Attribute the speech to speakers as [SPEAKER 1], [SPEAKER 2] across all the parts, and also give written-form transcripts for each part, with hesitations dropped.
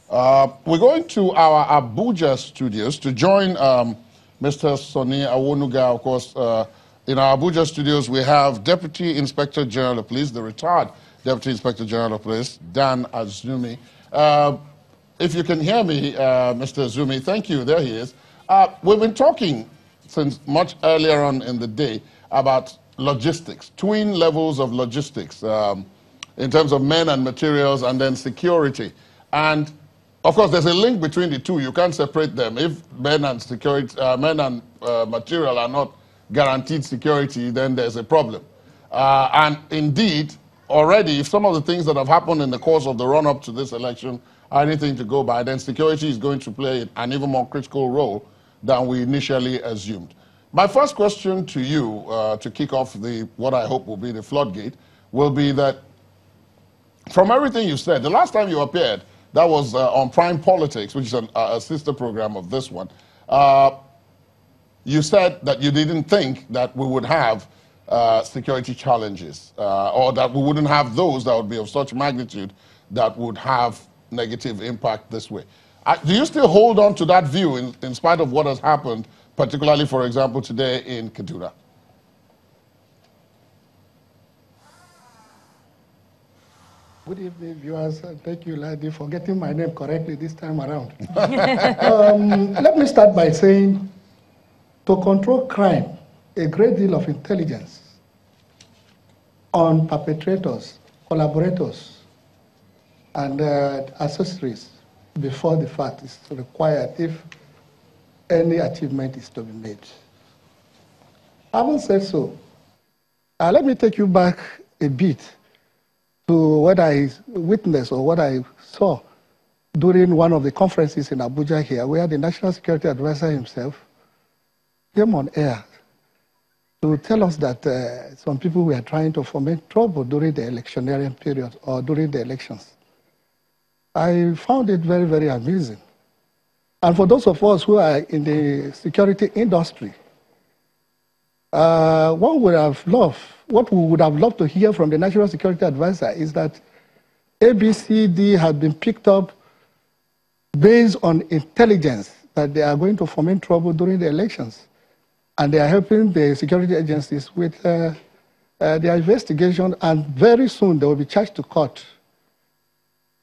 [SPEAKER 1] We're going to our Abuja studios to join Mr. Sonny Awonuga. Of course, in our Abuja studios, we have Deputy Inspector General of Police, the retired Deputy Inspector General of Police, Dan Azumi. If you can hear me, Mr. Azumi, thank you. There he is. We've been talking since much earlier on in the day about logistics, twin levels of logistics in terms of men and materials and then security. And of course, there's a link between the two. You can't separate them. If men and material are not guaranteed security, then there's a problem. And indeed, already, if some of the things that have happened in the course of the run-up to this election are anything to go by, then security is going to play an even more critical role than we initially assumed. My first question to you, to kick off what I hope will be the floodgate, will be that from everything you said, the last time you appeared, that was on Prime Politics, which is a sister program of this one. You said that you didn't think that we would have security challenges, or that we wouldn't have those that would be of such magnitude that would have negative impact this way. Do you still hold on to that view in spite of what has happened, particularly, for example, today in Kaduna?
[SPEAKER 2] Good evening, viewers. Thank you, Ladi, for getting my name correctly this time around. Let me start by saying, to control crime, a great deal of intelligence on perpetrators, collaborators, and accessories before the fact is required if any achievement is to be made. Having said so, let me take you back a bit to what I witnessed or what I saw during one of the conferences in Abuja here, where the National Security Advisor himself came on air to tell us that some people were trying to foment trouble during the electioneering period or during the elections. I found it very, very amusing. And for those of us who are in the security industry, what we would have loved to hear from the National Security Advisor is that ABCD had been picked up based on intelligence that they are going to foment trouble during the elections. And they are helping the security agencies with their investigation, and very soon they will be charged to court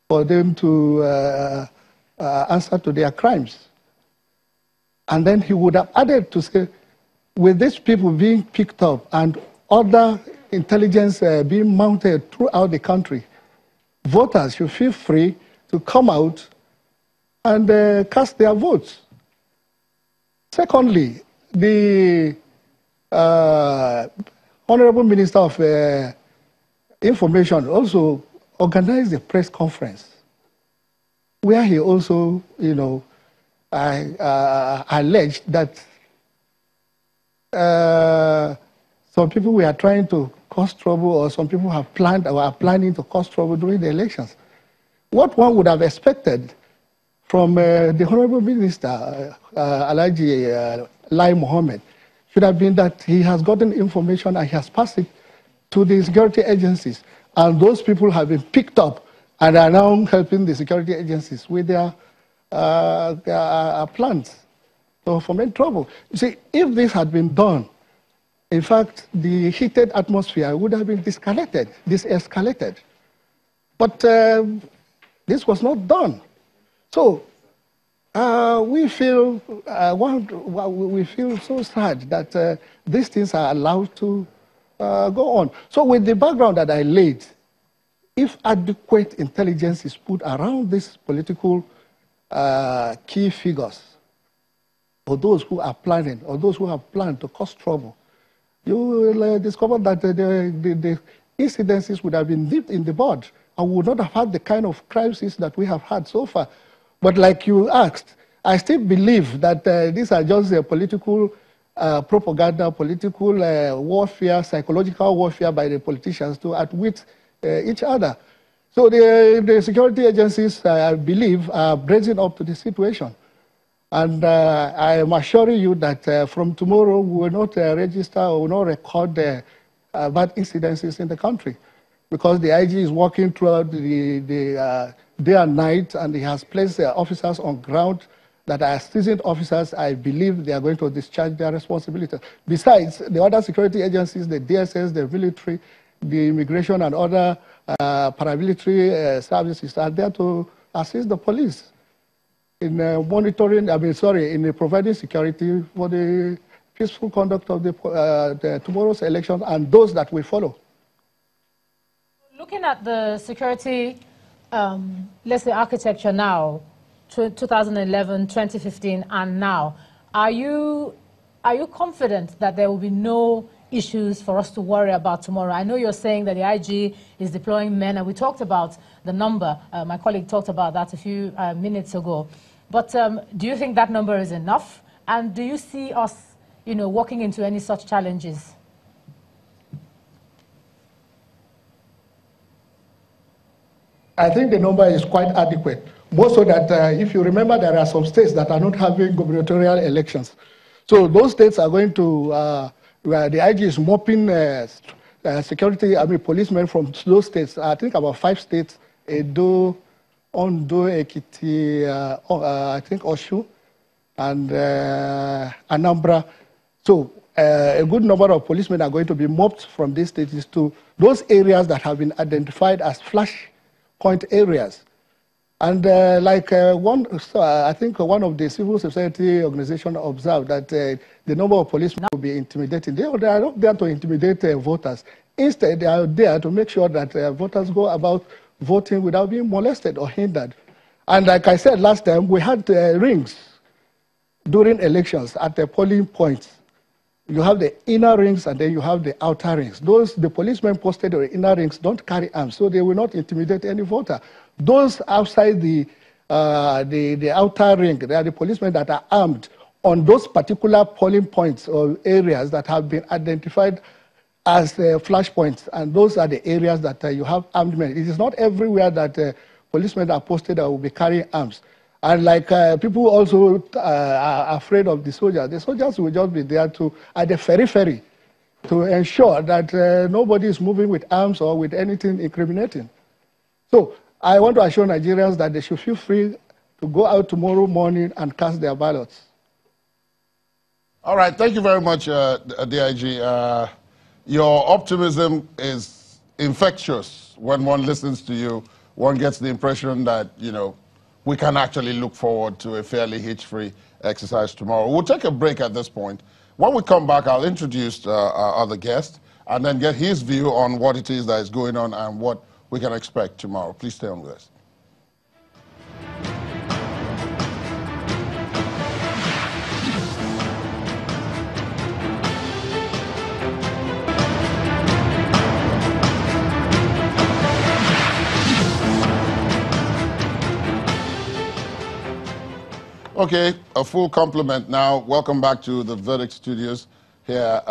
[SPEAKER 2] for them to answer to their crimes. And then he would have added to say, with these people being picked up and other intelligence being mounted throughout the country, voters should feel free to come out and cast their votes. Secondly, the Honorable Minister of Information also organized a press conference where he also, alleged that some people were trying to cause trouble, or some people have planned or are planning to cause trouble during the elections. What one would have expected from the Honorable Minister, Alhaji Lai Mohammed, should have been that he has gotten information and he has passed it to the security agencies, and those people have been picked up and are now helping the security agencies with their plans to foment trouble. You see, if this had been done, in fact, the heated atmosphere would have been de-escalated. But this was not done. So we feel so sad that these things are allowed to go on. So with the background that I laid, if adequate intelligence is put around these political key figures, or those who are planning, or those who have planned to cause trouble, you will discover that the incidences would have been nipped in the bud, and would not have had the kind of crises that we have had so far. But like you asked, I still believe that these are just political propaganda, political warfare, psychological warfare by the politicians to outwit each other. So the security agencies, I believe, are bracing up to the situation. And I am assuring you that from tomorrow, we will not register or will not record bad incidences in the country. because the IG is working throughout the day and night, and he has placed officers on ground that are seasoned officers. I believe they are going to discharge their responsibilities. Besides, the other security agencies, the DSS, the military, the immigration, and other paramilitary services are there to assist the police in monitoring, in providing security for the peaceful conduct of the tomorrow's election and those that will follow.
[SPEAKER 3] Looking at the security, let's say architecture now, 2011, 2015, and now, are you confident that there will be no issues for us to worry about tomorrow? I know you're saying that the IG is deploying men, and we talked about the number. My colleague talked about that a few minutes ago. But do you think that number is enough? And do you see us, walking into any such challenges?
[SPEAKER 2] I think the number is quite adequate. More so that if you remember, there are some states that are not having gubernatorial elections. So those states are going to, where the IG is mopping security, policemen from those states. I think about 5 states, Edo, Ondo, Ekiti, I think Oshu, and Anambra. So a good number of policemen are going to be mopped from these states to those areas that have been identified as flash point areas. And I think one of the civil society organizations observed that the number of policemen will be intimidating. They are not there to intimidate voters. Instead, they are there to make sure that voters go about voting without being molested or hindered. And like I said last time, we had rings during elections at the polling points. You have the inner rings and then you have the outer rings. The policemen posted on the inner rings don't carry arms, so they will not intimidate any voter. Those outside the outer ring, they are the policemen that are armed on those particular polling points or areas that have been identified as flash points. And those are the areas that you have armed men. It is not everywhere that policemen are posted that will be carrying arms. And like people also are afraid of the soldiers. The soldiers will just be there at the periphery to ensure that nobody is moving with arms or with anything incriminating. So I want to assure Nigerians that they should feel free to go out tomorrow morning and cast their ballots.
[SPEAKER 1] All right, thank you very much, DIG. Your optimism is infectious. When one listens to you, one gets the impression that, we can actually look forward to a fairly hitch-free exercise tomorrow. We'll take a break at this point. When we come back, I'll introduce our other guest and then get his view on what it is that is going on and what we can expect tomorrow. Please stay on with us. Okay, a full complement now. Welcome back to the Verdict Studios here,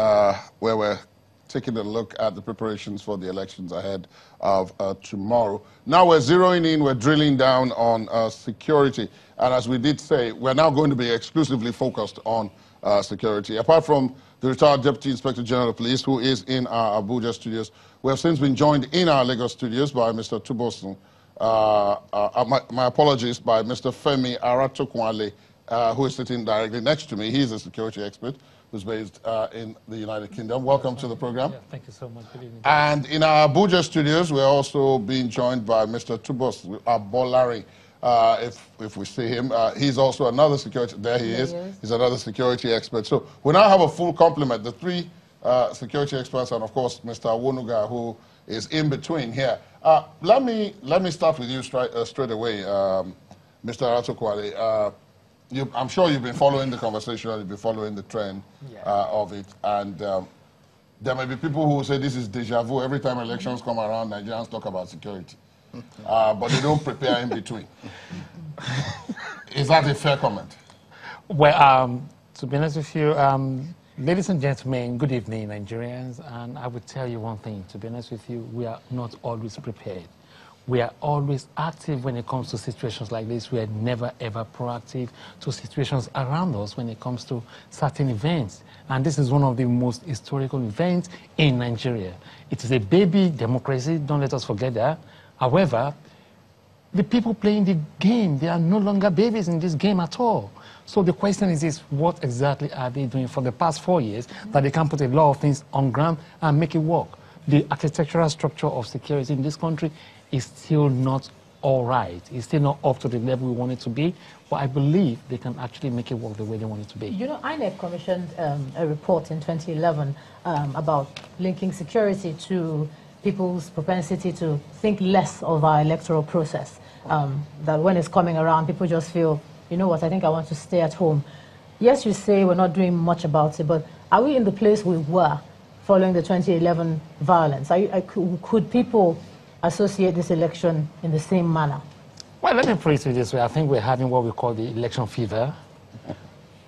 [SPEAKER 1] where we're taking a look at the preparations for the elections ahead of tomorrow. Now we're zeroing in, we're drilling down on security. And as we did say, we're now going to be exclusively focused on security. Apart from the retired Deputy Inspector General of Police, who is in our Abuja studios, we have since been joined in our Lagos studios by Mr. Tubosun. My apologies, by Mr. Femi Aratokunle, who is sitting directly next to me. He's a security expert who's based in the United Kingdom. Welcome to the program.
[SPEAKER 4] Yeah, thank you so much. Good evening.
[SPEAKER 1] And in our Abuja studios, we're also being joined by Mr. Tubos Abolari. If we see him, he's also another security. There he is. He's another security expert. So we now have a full complement. The 3 security experts, and of course, Mr. Awonuga, who is in between here. Let me start with you straight away, Mr. Aratokwale. I'm sure you've been following the conversation, you've been following the trend of it, and there may be people who say this is deja vu. Every time elections come around, Nigerians talk about security, but they don't prepare in between. Is that a fair comment?
[SPEAKER 4] Well, to be honest with you, ladies and gentlemen, good evening, Nigerians. And I would tell you one thing, to be honest with you, we are not always prepared. We are always active when it comes to situations like this. We are never, ever proactive to situations around us when it comes to certain events. And this is one of the most historical events in Nigeria. It is a baby democracy, don't let us forget that. However, the people playing the game, they are no longer babies in this game at all. So the question is what exactly are they doing for the past 4 years that they can put a lot of things on ground and make it work? The architectural structure of security in this country is still not all right. It's still not up to the level we want it to be, but I believe they can actually make it work the way they want it to be.
[SPEAKER 3] You know, INEC commissioned a report in 2011 about linking security to people's propensity to think less of our electoral process. That when it's coming around, people just feel, you know what, I think I want to stay at home. Yes, you say we're not doing much about it, but are we in the place we were following the 2011 violence? Could people associate this election in the same manner?
[SPEAKER 4] Well, let me put it this way. I think we're having what we call the election fever.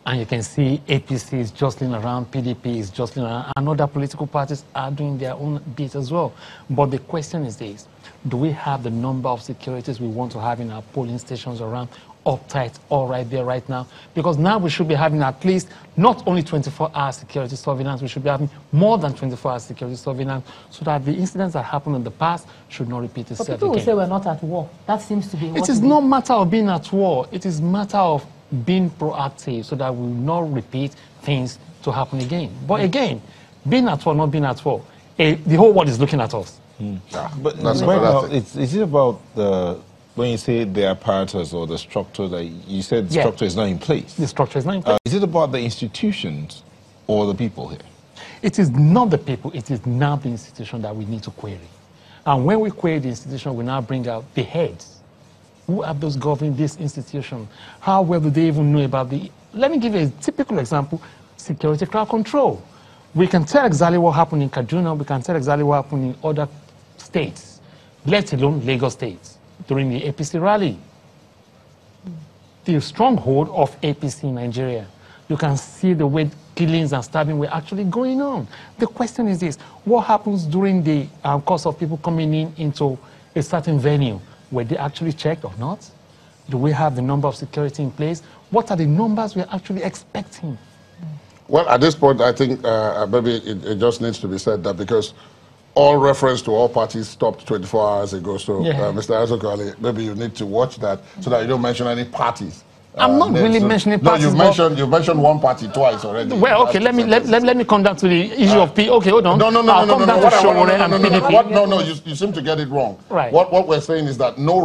[SPEAKER 4] And you can see APC is jostling around, PDP is jostling around, and other political parties are doing their own bit as well. But the question is this: do we have the number of securities we want to have in our polling stations around uptight, all right there right now? Because now we should be having at least not only 24-hour security surveillance, we should be having more than 24-hour security surveillance so that the incidents that happened in the past should not repeat itself again.
[SPEAKER 3] But people will say we're not at war. That seems to be what
[SPEAKER 4] it is not a matter of being at war. It is a matter of being proactive so that we will not repeat things to happen again. But again, being at war, not being at war, the whole world is looking at us.
[SPEAKER 5] But right now, is it about the, when you say the apparatus or the structure, that you said the structure is not in place?
[SPEAKER 4] The structure is not in place.
[SPEAKER 5] Is it about the institutions or the people here?
[SPEAKER 4] It is not the people, it is now the institution that we need to query. And when we query the institution, we now bring out the heads. Who are those governing this institution? How well do they even know about the... Let me give you a typical example: security crowd control. We can tell exactly what happened in Kaduna, we can tell exactly what happened in other states, let alone Lagos State, during the APC rally. The stronghold of APC in Nigeria. You can see the way killings and stabbing were actually going on. The question is this: what happens during the course of people coming into a certain venue? Were they actually checked or not? Do we have the number of security in place? What are the numbers we're actually expecting?
[SPEAKER 1] Well, at this point, I think maybe it just needs to be said that because all reference to all parties stopped 24 hours ago, so Mr. Azokali, maybe you need to watch that so that you don't mention any parties.
[SPEAKER 4] I'm not really mentioning parties.
[SPEAKER 1] No, you've mentioned one party twice already.
[SPEAKER 4] Well, okay, let me come down to the issue of P. Okay, hold on.
[SPEAKER 1] No,
[SPEAKER 4] you seem to get it wrong.
[SPEAKER 1] Right.
[SPEAKER 4] What
[SPEAKER 1] What we're saying is that no